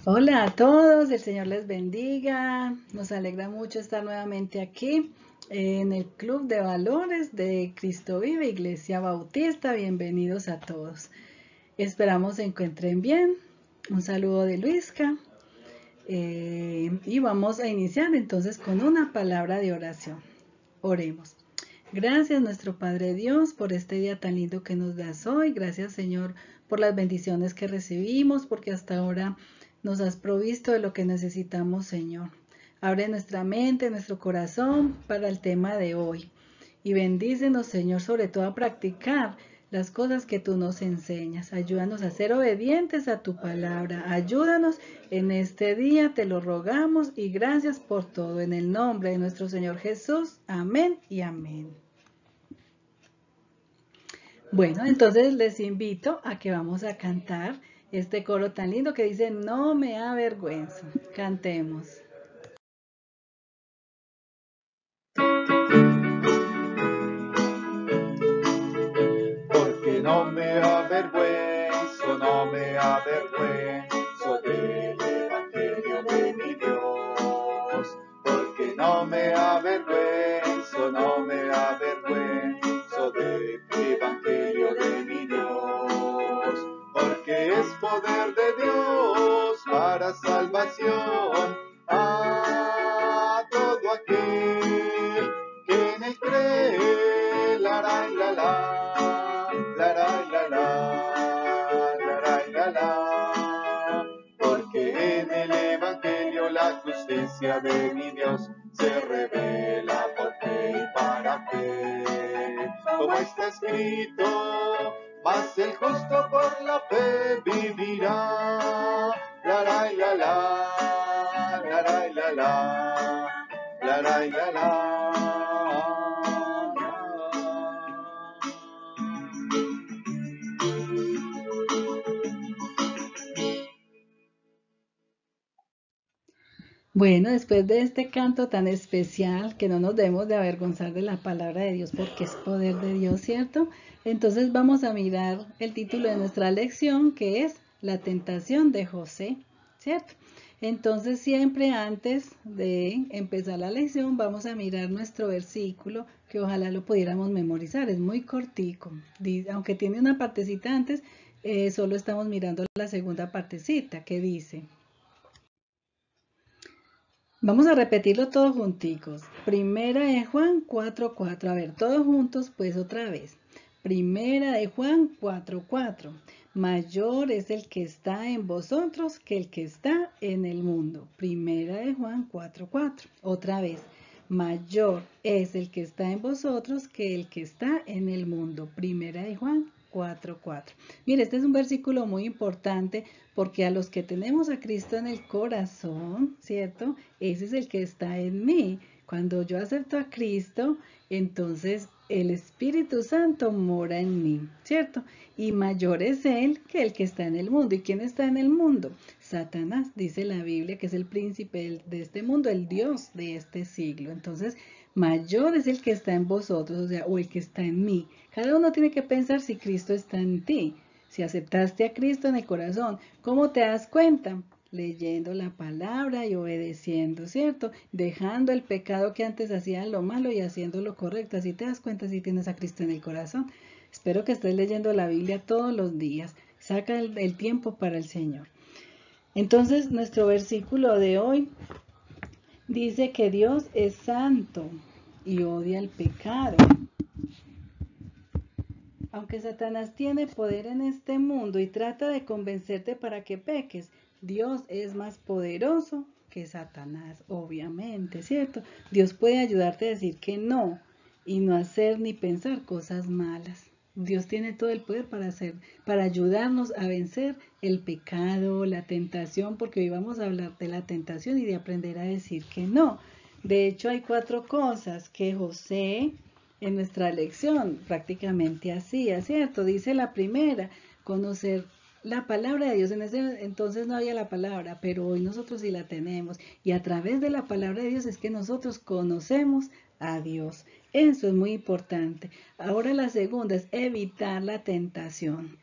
Hola a todos, el Señor les bendiga. Nos alegra mucho estar nuevamente aquí en el Club de Valores de Cristo Vive Iglesia Bautista. Bienvenidos a todos. Esperamos se encuentren bien. Un saludo de Luisca. Y vamos a iniciar entonces con una palabra de oración. Oremos. Gracias nuestro Padre Dios por este día tan lindo que nos das hoy. Gracias Señor por las bendiciones que recibimos, porque hasta ahora nos has provisto de lo que necesitamos, Señor. Abre nuestra mente, nuestro corazón para el tema de hoy. Y bendícenos, Señor, sobre todo a practicar las cosas que tú nos enseñas. Ayúdanos a ser obedientes a tu palabra. Ayúdanos en este día, te lo rogamos y gracias por todo. En el nombre de nuestro Señor Jesús. Amén y amén. Bueno, entonces les invito a que vamos a cantar este coro tan lindo que dice, no me avergüenzo. Cantemos. Porque no me avergüenzo del Evangelio de mi Dios. Porque no me avergüenzo del Evangelio de mi Dios. Porque es poder de Dios para salvación a todo aquel que en él cree. La la la la, la la la la, la. Porque en el Evangelio la justicia de mi Dios se revela por fe y para fe. Como está escrito, mas el justo por la fe vivirá. La la la la, la la la la, la la la la. Bueno, después de este canto tan especial, que no nos debemos de avergonzar de la palabra de Dios porque es poder de Dios, ¿cierto? Entonces vamos a mirar el título de nuestra lección, que es La tentación de José, ¿cierto? Entonces siempre antes de empezar la lección vamos a mirar nuestro versículo, que ojalá lo pudiéramos memorizar, es muy cortico, aunque tiene una partecita antes, solo estamos mirando la segunda partecita que dice... Vamos a repetirlo todos junticos. Primera de Juan 4:4. A ver, todos juntos, pues otra vez. Primera de Juan 4:4. Mayor es el que está en vosotros que el que está en el mundo. Primera de Juan 4:4. Otra vez. Mayor es el que está en vosotros que el que está en el mundo. Primera de Juan 4:4. Mire, este es un versículo muy importante porque a los que tenemos a Cristo en el corazón, ¿cierto? Ese es el que está en mí. Cuando yo acepto a Cristo, entonces el Espíritu Santo mora en mí, ¿cierto? Y mayor es Él que el que está en el mundo. ¿Y quién está en el mundo? Satanás, dice la Biblia, que es el príncipe de este mundo, el Dios de este siglo. Entonces, mayor es el que está en vosotros, o sea, o el que está en mí. Cada uno tiene que pensar si Cristo está en ti. Si aceptaste a Cristo en el corazón, ¿cómo te das cuenta? Leyendo la palabra y obedeciendo, ¿cierto? Dejando el pecado que antes hacía lo malo y haciendo lo correcto. Así te das cuenta si tienes a Cristo en el corazón. Espero que estés leyendo la Biblia todos los días. Saca el tiempo para el Señor. Entonces, nuestro versículo de hoy dice que Dios es santo y odia el pecado. Aunque Satanás tiene poder en este mundo y trata de convencerte para que peques, Dios es más poderoso que Satanás, obviamente, ¿cierto? Dios puede ayudarte a decir que no y no hacer ni pensar cosas malas. Dios tiene todo el poder para ayudarnos a vencer el pecado, la tentación, porque hoy vamos a hablar de la tentación y de aprender a decir que no. De hecho, hay 4 cosas que José en nuestra lección prácticamente hacía, ¿cierto? Dice la primera, conocer la palabra de Dios. En ese entonces no había la palabra, pero hoy nosotros sí la tenemos. Y a través de la palabra de Dios es que nosotros conocemos a Dios. Eso es muy importante. Ahora la segunda es evitar la tentación.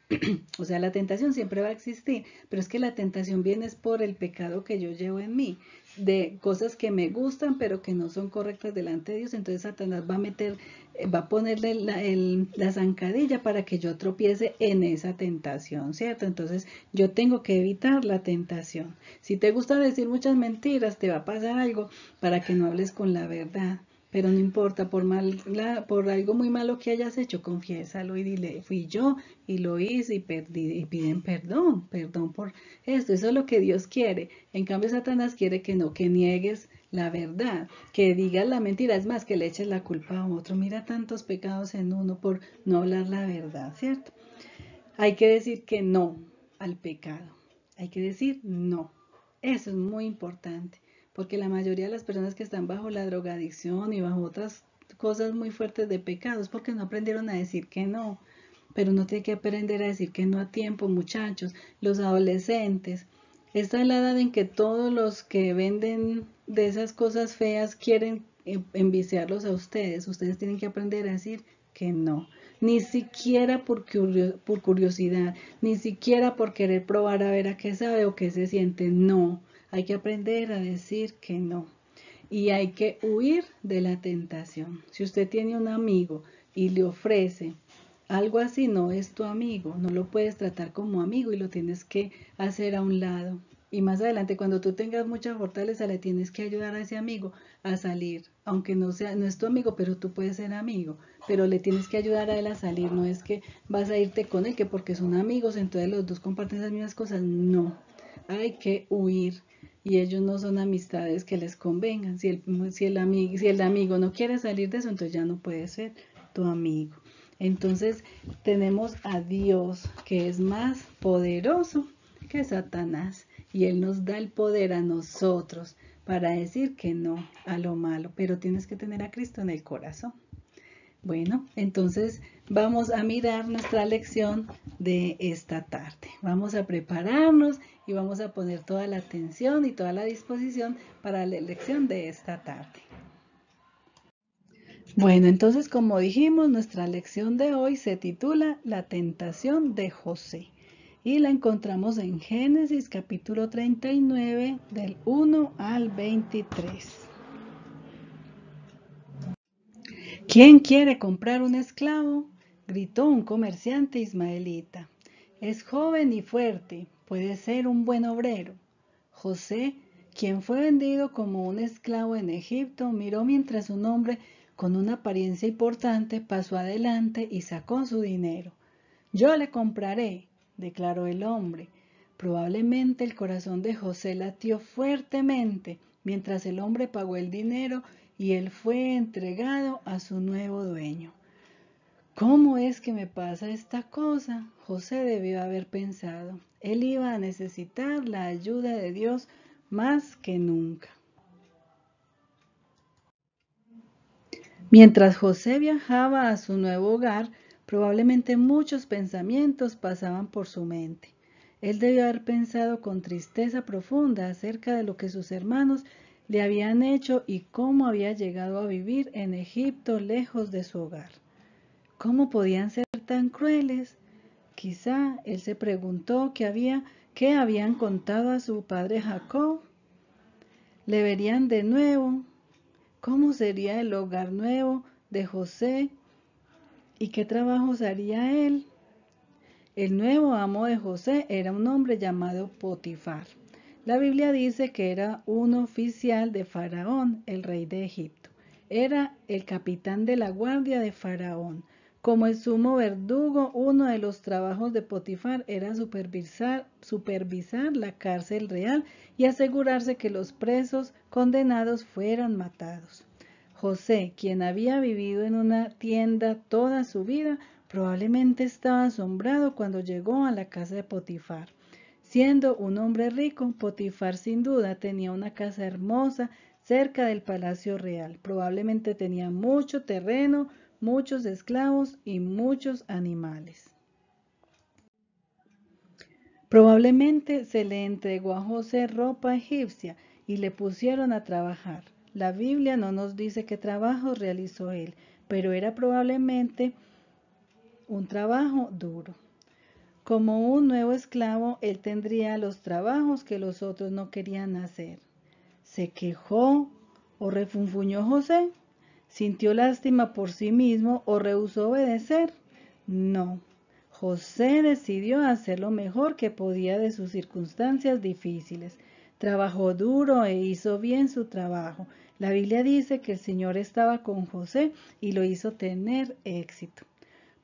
O sea, la tentación siempre va a existir, pero es que la tentación viene es por el pecado que yo llevo en mí, de cosas que me gustan pero que no son correctas delante de Dios. Entonces Satanás va a meter, va a ponerle la zancadilla para que yo tropiece en esa tentación, ¿cierto? Entonces yo tengo que evitar la tentación. Si te gusta decir muchas mentiras, te va a pasar algo para que no hables con la verdad. Pero no importa, por algo muy malo que hayas hecho, confiésalo y dile, fui yo y lo hice y perdí, y piden perdón por esto. Eso es lo que Dios quiere. En cambio, Satanás quiere que no, que niegues la verdad, que digas la mentira, es más, que le eches la culpa a otro. Mira tantos pecados en uno por no hablar la verdad, ¿cierto? Hay que decir que no al pecado. Hay que decir no. Eso es muy importante, porque la mayoría de las personas que están bajo la drogadicción y bajo otras cosas muy fuertes de pecados, porque no aprendieron a decir que no. Pero uno tiene que aprender a decir que no a tiempo, muchachos, los adolescentes. Esta es la edad en que todos los que venden de esas cosas feas quieren enviciarlos a ustedes. Ustedes tienen que aprender a decir que no. Ni siquiera por curiosidad, ni siquiera por querer probar a ver a qué sabe o qué se siente. No, hay que aprender a decir que no. Y hay que huir de la tentación. Si usted tiene un amigo y le ofrece algo así, no es tu amigo, no lo puedes tratar como amigo y lo tienes que hacer a un lado. Y más adelante, cuando tú tengas mucha fortaleza, le tienes que ayudar a ese amigo a salir, aunque no es tu amigo, pero tú puedes ser amigo, pero le tienes que ayudar a él a salir. No es que vas a irte con él, que porque son amigos, entonces los dos comparten las mismas cosas. No, hay que huir. Y ellos no son amistades que les convengan. Si el amigo no quiere salir de eso, entonces ya no puede ser tu amigo. Entonces tenemos a Dios, que es más poderoso que Satanás, y Él nos da el poder a nosotros para decir que no a lo malo, pero tienes que tener a Cristo en el corazón. Bueno, entonces vamos a mirar nuestra lección de esta tarde. Vamos a prepararnos y vamos a poner toda la atención y toda la disposición para la lección de esta tarde. Bueno, entonces como dijimos, nuestra lección de hoy se titula La tentación de José y la encontramos en Génesis capítulo 39 del 1 al 23. ¿Quién quiere comprar un esclavo?, gritó un comerciante ismaelita. Es joven y fuerte, puede ser un buen obrero. José, quien fue vendido como un esclavo en Egipto, miró mientras un hombre con una apariencia importante pasó adelante y sacó su dinero. Yo le compraré, declaró el hombre. Probablemente el corazón de José latió fuertemente mientras el hombre pagó el dinero y él fue entregado a su nuevo dueño. ¿Cómo es que me pasa esta cosa?, José debió haber pensado. Él iba a necesitar la ayuda de Dios más que nunca. Mientras José viajaba a su nuevo hogar, probablemente muchos pensamientos pasaban por su mente. Él debió haber pensado con tristeza profunda acerca de lo que sus hermanos le habían hecho y cómo había llegado a vivir en Egipto lejos de su hogar. ¿Cómo podían ser tan crueles? Quizá él se preguntó qué habían contado a su padre Jacob. ¿Le verían de nuevo? ¿Cómo sería el hogar nuevo de José? ¿Y qué trabajos haría él? El nuevo amo de José era un hombre llamado Potifar. La Biblia dice que era un oficial de Faraón, el rey de Egipto. Era el capitán de la guardia de Faraón. Como el sumo verdugo, uno de los trabajos de Potifar era supervisar la cárcel real y asegurarse que los presos condenados fueran matados. José, quien había vivido en una tienda toda su vida, probablemente estaba asombrado cuando llegó a la casa de Potifar. Siendo un hombre rico, Potifar sin duda tenía una casa hermosa cerca del palacio real. Probablemente tenía mucho terreno, muchos esclavos y muchos animales. Probablemente se le entregó a José ropa egipcia y le pusieron a trabajar. La Biblia no nos dice qué trabajos realizó él, pero era probablemente un trabajo duro. Como un nuevo esclavo, él tendría los trabajos que los otros no querían hacer. ¿Se quejó o refunfuñó José? ¿Sintió lástima por sí mismo o rehusó obedecer? No. José decidió hacer lo mejor que podía de sus circunstancias difíciles. Trabajó duro e hizo bien su trabajo. La Biblia dice que el Señor estaba con José y lo hizo tener éxito.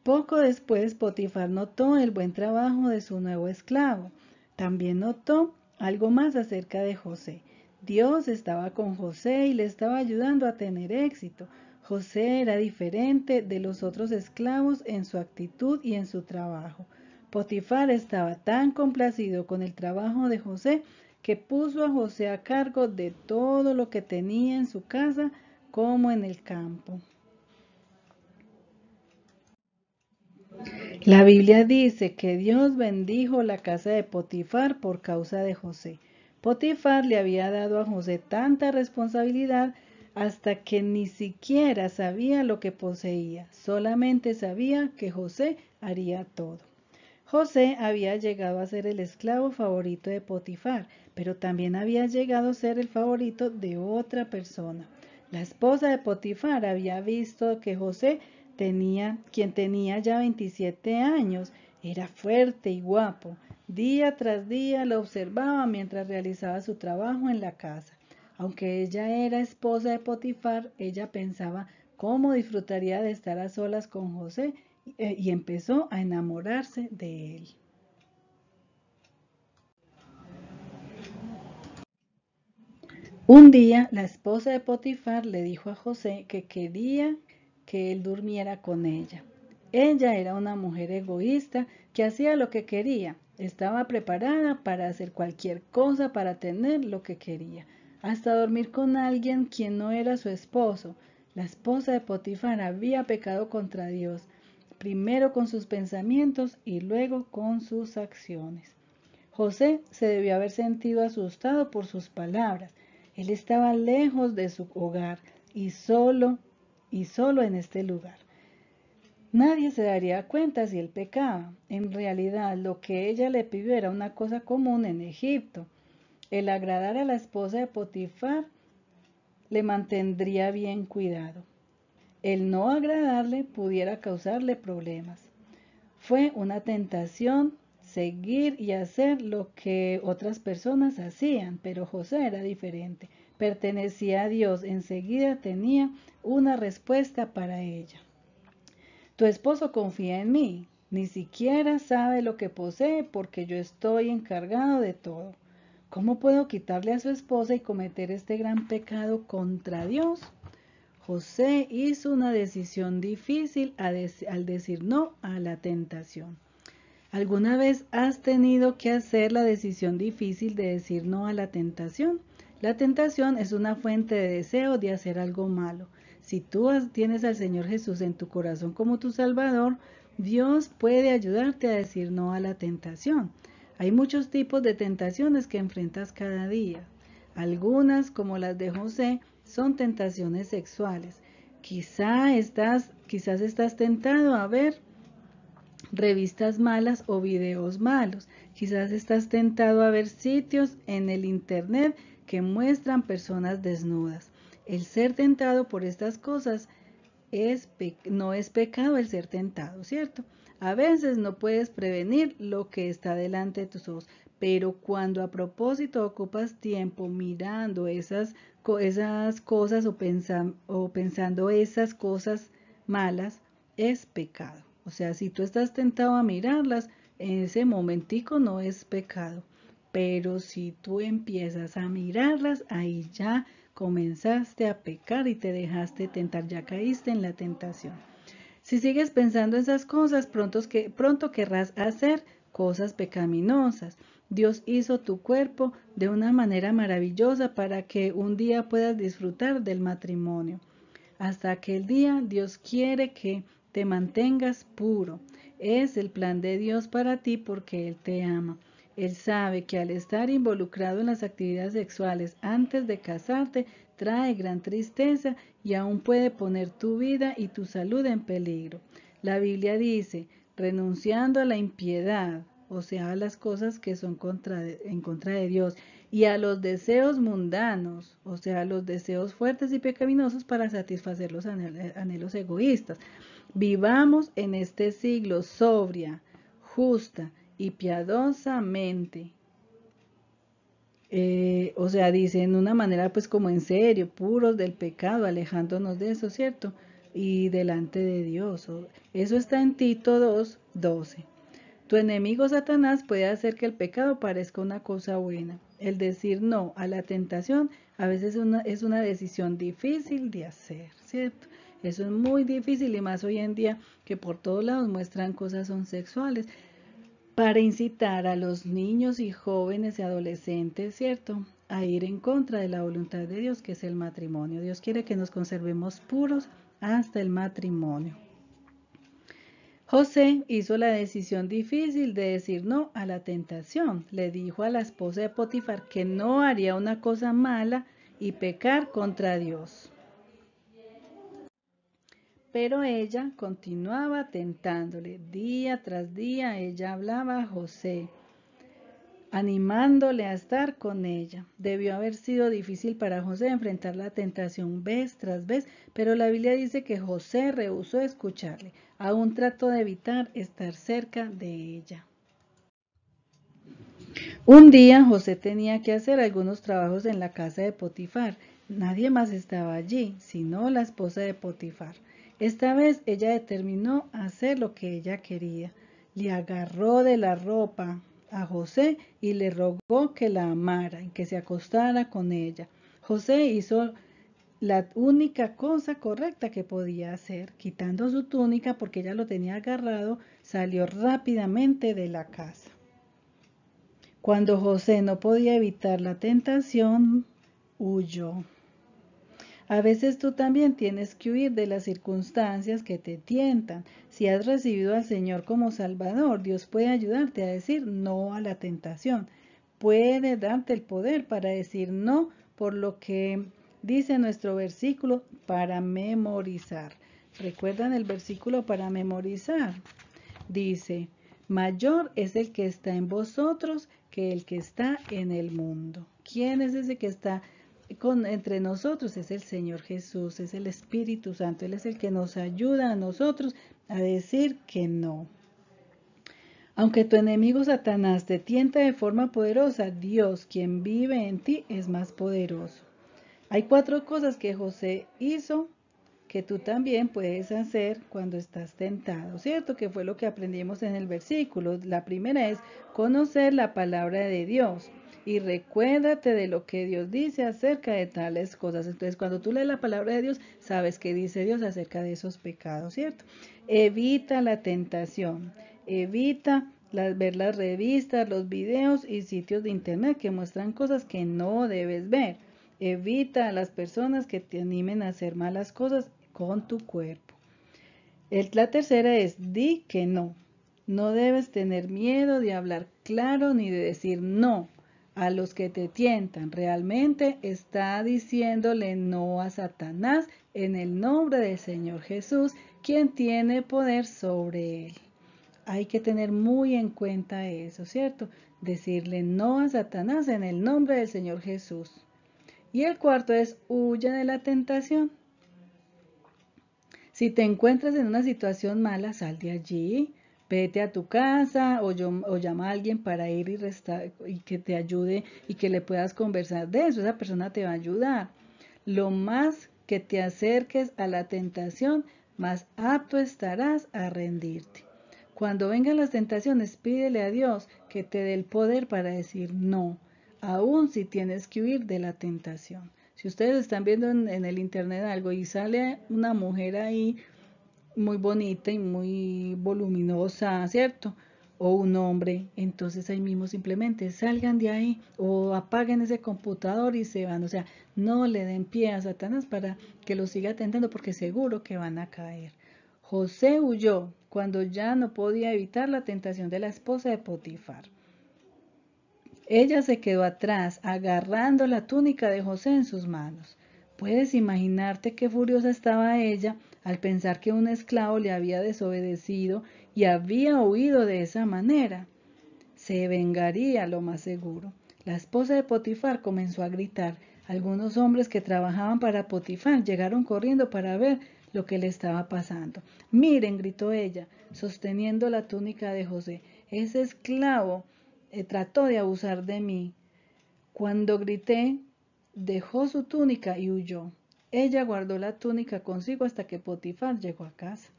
Poco después, Potifar notó el buen trabajo de su nuevo esclavo. También notó algo más acerca de José. Dios estaba con José y le estaba ayudando a tener éxito. José era diferente de los otros esclavos en su actitud y en su trabajo. Potifar estaba tan complacido con el trabajo de José que puso a José a cargo de todo lo que tenía en su casa como en el campo. La Biblia dice que Dios bendijo la casa de Potifar por causa de José. Potifar le había dado a José tanta responsabilidad hasta que ni siquiera sabía lo que poseía, solamente sabía que José haría todo. José había llegado a ser el esclavo favorito de Potifar, pero también había llegado a ser el favorito de otra persona. La esposa de Potifar había visto que José quien tenía ya 27 años, era fuerte y guapo. Día tras día lo observaba mientras realizaba su trabajo en la casa. Aunque ella era esposa de Potifar, ella pensaba cómo disfrutaría de estar a solas con José y empezó a enamorarse de él. Un día, la esposa de Potifar le dijo a José que quería que él durmiera con ella. Ella era una mujer egoísta que hacía lo que quería. Estaba preparada para hacer cualquier cosa para tener lo que quería, hasta dormir con alguien quien no era su esposo. La esposa de Potifar había pecado contra Dios, primero con sus pensamientos y luego con sus acciones. José se debió haber sentido asustado por sus palabras. Él estaba lejos de su hogar y solo en este lugar. Nadie se daría cuenta si él pecaba. En realidad, lo que ella le pidió era una cosa común en Egipto. El agradar a la esposa de Potifar le mantendría bien cuidado. El no agradarle pudiera causarle problemas. Fue una tentación seguir y hacer lo que otras personas hacían, pero José era diferente. Pertenecía a Dios, enseguida tenía una respuesta para ella. Tu esposo confía en mí, ni siquiera sabe lo que posee porque yo estoy encargado de todo. ¿Cómo puedo quitarle a su esposa y cometer este gran pecado contra Dios? José hizo una decisión difícil al decir no a la tentación. ¿Alguna vez has tenido que hacer la decisión difícil de decir no a la tentación? La tentación es una fuente de deseo de hacer algo malo. Si tú tienes al Señor Jesús en tu corazón como tu Salvador, Dios puede ayudarte a decir no a la tentación. Hay muchos tipos de tentaciones que enfrentas cada día. Algunas, como las de José, son tentaciones sexuales. Quizás estás tentado a ver revistas malas o videos malos. Quizás estás tentado a ver sitios en el internet que muestran personas desnudas. El ser tentado por estas cosas no es pecado el ser tentado, ¿cierto? A veces no puedes prevenir lo que está delante de tus ojos, pero cuando a propósito ocupas tiempo mirando esas cosas o pensando esas cosas malas, es pecado. O sea, si tú estás tentado a mirarlas, en ese momentico no es pecado. Pero si tú empiezas a mirarlas, ahí ya comenzaste a pecar y te dejaste tentar, ya caíste en la tentación. Si sigues pensando esas cosas, pronto querrás hacer cosas pecaminosas. Dios hizo tu cuerpo de una manera maravillosa para que un día puedas disfrutar del matrimonio. Hasta aquel día, Dios quiere que te mantengas puro. Es el plan de Dios para ti porque Él te ama. Él sabe que al estar involucrado en las actividades sexuales antes de casarte, trae gran tristeza y aún puede poner tu vida y tu salud en peligro. La Biblia dice, renunciando a la impiedad, o sea, a las cosas que son en contra de Dios, y a los deseos mundanos, o sea, a los deseos fuertes y pecaminosos para satisfacer los anhelos egoístas. Vivamos en este siglo sobria, justa y piadosamente. O sea, dice en una manera pues como en serio, puros del pecado, alejándonos de eso, ¿cierto? Y delante de Dios. Eso está en Tito 2:12. Tu enemigo Satanás puede hacer que el pecado parezca una cosa buena. El decir no a la tentación a veces es una decisión difícil de hacer, ¿cierto? Eso es muy difícil y más hoy en día que por todos lados muestran cosas son sexuales para incitar a los niños y jóvenes y adolescentes, ¿cierto?, a ir en contra de la voluntad de Dios, que es el matrimonio. Dios quiere que nos conservemos puros hasta el matrimonio. José hizo la decisión difícil de decir no a la tentación. Le dijo a la esposa de Potifar que no haría una cosa mala y pecar contra Dios. Pero ella continuaba tentándole. Día tras día ella hablaba a José, animándole a estar con ella. Debió haber sido difícil para José enfrentar la tentación vez tras vez, pero la Biblia dice que José rehusó escucharle. Aún trató de evitar estar cerca de ella. Un día José tenía que hacer algunos trabajos en la casa de Potifar. Nadie más estaba allí, sino la esposa de Potifar. Esta vez ella determinó hacer lo que ella quería. Le agarró de la ropa a José y le rogó que la amara y que se acostara con ella. José hizo la única cosa correcta que podía hacer. Quitando su túnica porque ella lo tenía agarrado, salió rápidamente de la casa. Cuando José no podía evitar la tentación, huyó. A veces tú también tienes que huir de las circunstancias que te tientan. Si has recibido al Señor como Salvador, Dios puede ayudarte a decir no a la tentación. Puede darte el poder para decir no, por lo que dice nuestro versículo, para memorizar. ¿Recuerdan el versículo para memorizar? Dice, mayor es el que está en vosotros que el que está en el mundo. ¿Quién es ese que está entre nosotros? Es el Señor Jesús, es el Espíritu Santo. Él es el que nos ayuda a nosotros a decir que no. Aunque tu enemigo Satanás te tienta de forma poderosa, Dios, quien vive en ti, es más poderoso. Hay 4 cosas que José hizo que tú también puedes hacer cuando estás tentado, ¿cierto? Que fue lo que aprendimos en el versículo. La primera es conocer la palabra de Dios y recuérdate de lo que Dios dice acerca de tales cosas. Entonces, cuando tú lees la palabra de Dios, sabes qué dice Dios acerca de esos pecados, ¿cierto? Evita la tentación, evita ver las revistas, los videos y sitios de internet que muestran cosas que no debes ver. Evita a las personas que te animen a hacer malas cosas con tu cuerpo. La tercera es, di que no. No debes tener miedo de hablar claro ni de decir no a los que te tientan. Realmente está diciéndole no a Satanás en el nombre del Señor Jesús, quien tiene poder sobre él. Hay que tener muy en cuenta eso, ¿cierto? Decirle no a Satanás en el nombre del Señor Jesús. Y el cuarto es, huye de la tentación. Si te encuentras en una situación mala, sal de allí, vete a tu casa o llama a alguien para ir y que te ayude y que le puedas conversar de eso. Esa persona te va a ayudar. Lo más que te acerques a la tentación, más apto estarás a rendirte. Cuando vengan las tentaciones, pídele a Dios que te dé el poder para decir no, aun si tienes que huir de la tentación. Si ustedes están viendo en el internet algo y sale una mujer ahí muy bonita y muy voluminosa, ¿cierto? O un hombre, entonces ahí mismo simplemente salgan de ahí o apaguen ese computador y se van. O sea, no le den pie a Satanás para que lo siga tentando porque seguro que van a caer. José huyó cuando ya no podía evitar la tentación de la esposa de Potifar. Ella se quedó atrás, agarrando la túnica de José en sus manos. Puedes imaginarte qué furiosa estaba ella al pensar que un esclavo le había desobedecido y había huido de esa manera. Se vengaría, lo más seguro. La esposa de Potifar comenzó a gritar. Algunos hombres que trabajaban para Potifar llegaron corriendo para ver lo que le estaba pasando. Miren, gritó ella, sosteniendo la túnica de José. Ese esclavo trató de abusar de mí. Cuando grité, dejó su túnica y huyó. Ella guardó la túnica consigo hasta que Potifar llegó a casa.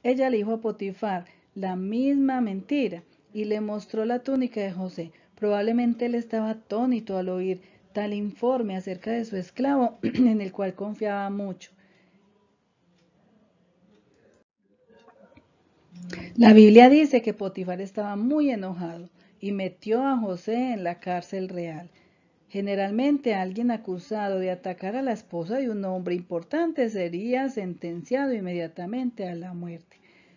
Ella le dijo a Potifar la misma mentira y le mostró la túnica de José. Probablemente él estaba atónito al oír tal informe acerca de su esclavo, en el cual confiaba mucho. La Biblia dice que Potifar estaba muy enojado y metió a José en la cárcel real. Generalmente alguien acusado de atacar a la esposa de un hombre importante sería sentenciado inmediatamente a la muerte.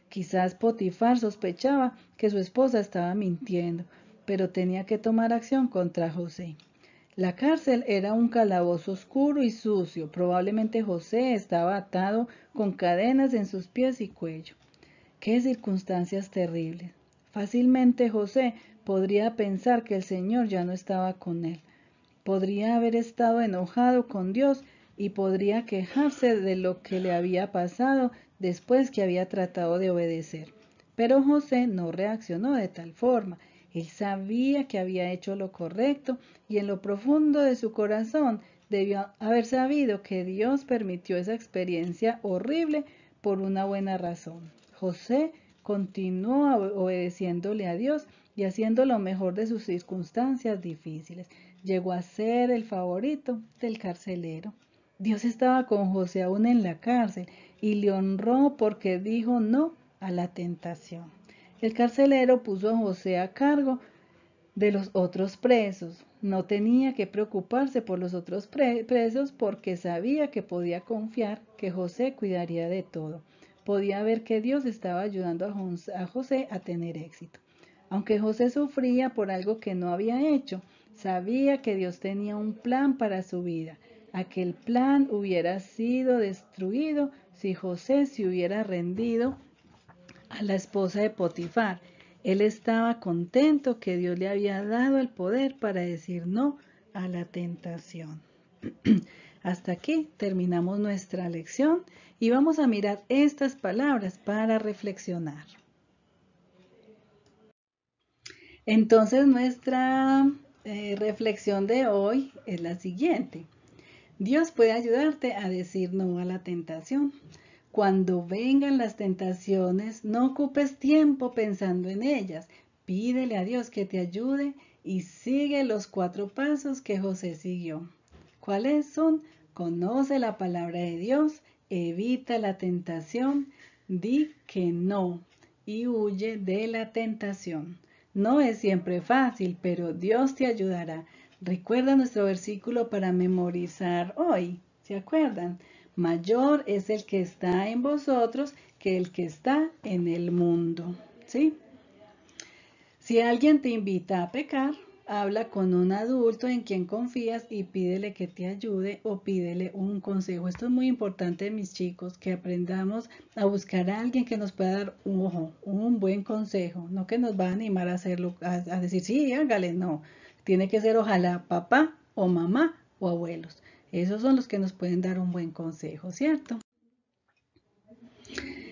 Quizás Potifar sospechaba que su esposa estaba mintiendo, pero tenía que tomar acción contra José. La cárcel era un calabozo oscuro y sucio. Probablemente José estaba atado con cadenas en sus pies y cuello. ¡Qué circunstancias terribles! Fácilmente José podría pensar que el Señor ya no estaba con él. Podría haber estado enojado con Dios y podría quejarse de lo que le había pasado después que había tratado de obedecer. Pero José no reaccionó de tal forma. Él sabía que había hecho lo correcto y en lo profundo de su corazón debió haber sabido que Dios permitió esa experiencia horrible por una buena razón. José continuó obedeciéndole a Dios y haciendo lo mejor de sus circunstancias difíciles. Llegó a ser el favorito del carcelero. Dios estaba con José aún en la cárcel y le honró porque dijo no a la tentación. El carcelero puso a José a cargo de los otros presos. No tenía que preocuparse por los otros presos porque sabía que podía confiar que José cuidaría de todo. Podía ver que Dios estaba ayudando a José a tener éxito. Aunque José sufría por algo que no había hecho, sabía que Dios tenía un plan para su vida. Aquel plan hubiera sido destruido si José se hubiera rendido a la esposa de Potifar. Él estaba contento que Dios le había dado el poder para decir no a la tentación. Hasta aquí terminamos nuestra lección y vamos a mirar estas palabras para reflexionar. Entonces nuestra reflexión de hoy es la siguiente. Dios puede ayudarte a decir no a la tentación. Cuando vengan las tentaciones, no ocupes tiempo pensando en ellas. Pídele a Dios que te ayude y sigue los 4 pasos que José siguió. ¿Cuáles son? Conoce la palabra de Dios, evita la tentación, di que no y huye de la tentación. No es siempre fácil, pero Dios te ayudará. Recuerda nuestro versículo para memorizar hoy. ¿Se acuerdan? Mayor es el que está en vosotros que el que está en el mundo. ¿Sí? Si alguien te invita a pecar, habla con un adulto en quien confías y pídele que te ayude o pídele un consejo. Esto es muy importante, mis chicos, que aprendamos a buscar a alguien que nos pueda dar un buen consejo, no que nos va a animar a hacerlo, a decir, sí, hágale, no. Tiene que ser ojalá papá o mamá o abuelos. Esos son los que nos pueden dar un buen consejo, ¿cierto?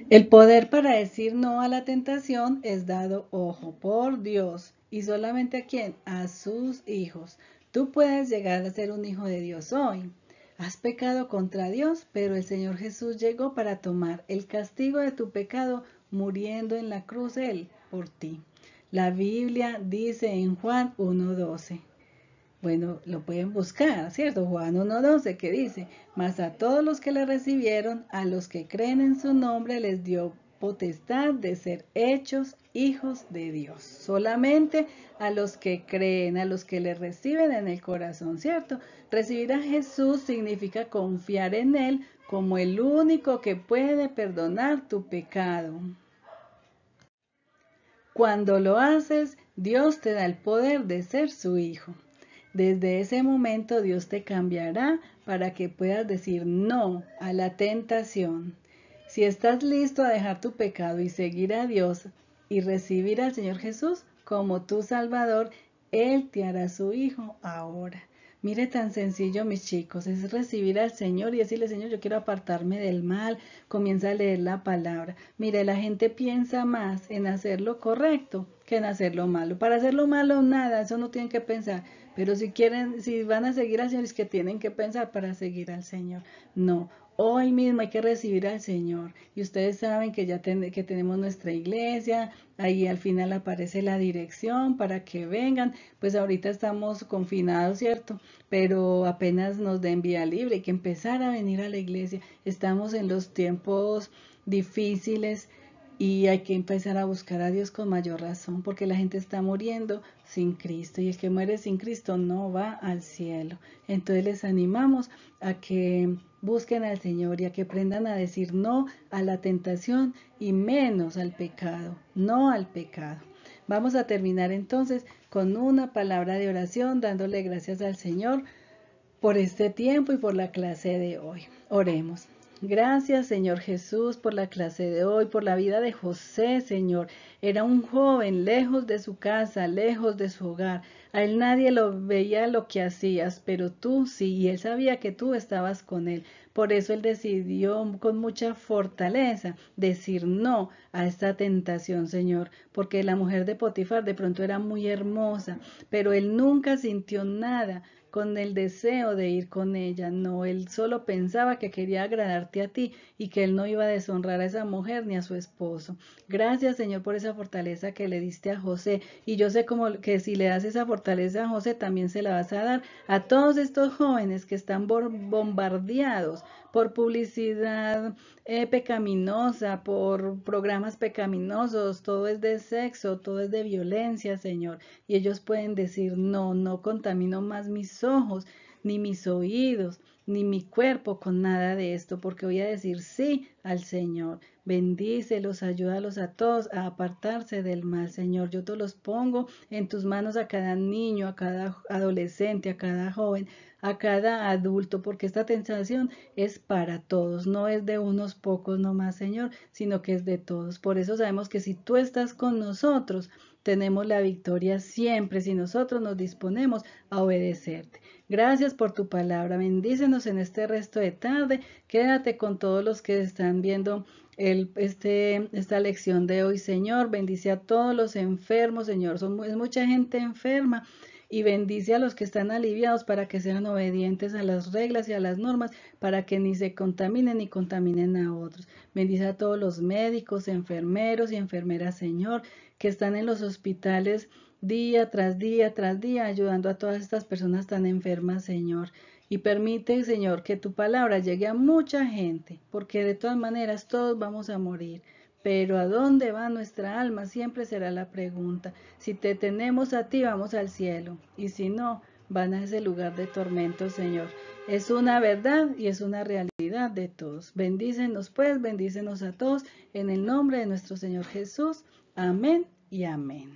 El poder para decir no a la tentación es dado, ojo, por Dios. ¿Y solamente a quién? A sus hijos. Tú puedes llegar a ser un hijo de Dios hoy. Has pecado contra Dios, pero el Señor Jesús llegó para tomar el castigo de tu pecado, muriendo en la cruz Él por ti. La Biblia dice en Juan 1:12. Bueno, lo pueden buscar, ¿cierto? Juan 1:12 que dice, mas a todos los que le recibieron, a los que creen en su nombre, les dio potestad de ser hechos hijos de Dios. Solamente a los que creen, a los que le reciben en el corazón, ¿cierto? Recibir a Jesús significa confiar en Él como el único que puede perdonar tu pecado. Cuando lo haces, Dios te da el poder de ser su hijo. Desde ese momento Dios te cambiará para que puedas decir no a la tentación. Si estás listo a dejar tu pecado y seguir a Dios y recibir al Señor Jesús como tu Salvador, Él te hará su hijo ahora. Mire, tan sencillo, mis chicos, es recibir al Señor y decirle: Señor, yo quiero apartarme del mal. Comienza a leer la palabra. Mire, la gente piensa más en hacer lo correcto que en hacer lo malo. Para hacer lo malo, nada, eso no tienen que pensar. Pero si quieren, si van a seguir al Señor, es que tienen que pensar para seguir al Señor. No, hoy mismo hay que recibir al Señor. Y ustedes saben que ya que tenemos nuestra iglesia, ahí al final aparece la dirección para que vengan. Pues ahorita estamos confinados, ¿cierto? Pero apenas nos den vía libre, hay que empezar a venir a la iglesia. Estamos en los tiempos difíciles y hay que empezar a buscar a Dios con mayor razón, porque la gente está muriendo sin Cristo y el que muere sin Cristo no va al cielo. Entonces les animamos a que busquen al Señor y a que aprendan a decir no a la tentación y menos al pecado, no al pecado. Vamos a terminar entonces con una palabra de oración dándole gracias al Señor por este tiempo y por la clase de hoy. Oremos. Gracias, Señor Jesús, por la clase de hoy, por la vida de José, Señor. Era un joven lejos de su casa, lejos de su hogar. A él nadie lo veía lo que hacías, pero tú sí, y él sabía que tú estabas con él. Por eso él decidió con mucha fortaleza decir no a esta tentación, Señor, porque la mujer de Potifar de pronto era muy hermosa, pero él nunca sintió nada con el deseo de ir con ella. No, él solo pensaba que quería agradarte a ti y que él no iba a deshonrar a esa mujer ni a su esposo. Gracias, Señor, por esa fortaleza que le diste a José. Y yo sé como que si le das esa fortaleza a José, también se la vas a dar a todos estos jóvenes que están bombardeados por publicidad pecaminosa, por programas pecaminosos, todo es de sexo, todo es de violencia, Señor. Y ellos pueden decir: no, no contamino más mis ojos, ni mis oídos, ni mi cuerpo con nada de esto, porque voy a decir sí al Señor. Bendícelos, ayúdalos a todos a apartarse del mal, Señor. Yo te los pongo en tus manos, a cada niño, a cada adolescente, a cada joven, a cada adulto, porque esta tentación es para todos, no es de unos pocos nomás, Señor, sino que es de todos. Por eso sabemos que si tú estás con nosotros, tenemos la victoria siempre si nosotros nos disponemos a obedecerte. Gracias por tu palabra. Bendícenos en este resto de tarde. Quédate con todos los que están viendo esta lección de hoy, Señor. Bendice a todos los enfermos, Señor. Es mucha gente enferma. Y bendice a los que están aliviados para que sean obedientes a las reglas y a las normas, para que ni se contaminen ni contaminen a otros. Bendice a todos los médicos, enfermeros y enfermeras, Señor, que están en los hospitales día tras día tras día, ayudando a todas estas personas tan enfermas, Señor. Y permite, Señor, que tu palabra llegue a mucha gente, porque de todas maneras todos vamos a morir. Pero ¿a dónde va nuestra alma? Siempre será la pregunta. Si te tenemos a ti, vamos al cielo. Y si no, van a ese lugar de tormento, Señor. Es una verdad y es una realidad de todos. Bendícenos pues, bendícenos a todos, en el nombre de nuestro Señor Jesús. Amén y amén.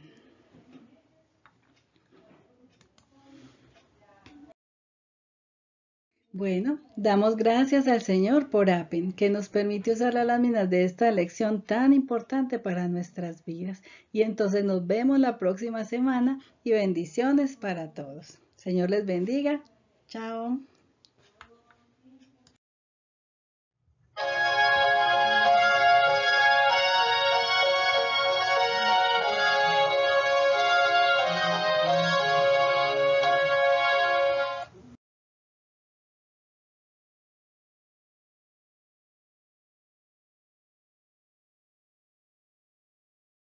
Bueno, damos gracias al Señor por Appen, que nos permite usar las láminas de esta lección tan importante para nuestras vidas. Y entonces nos vemos la próxima semana y bendiciones para todos. Señor les bendiga. Chao.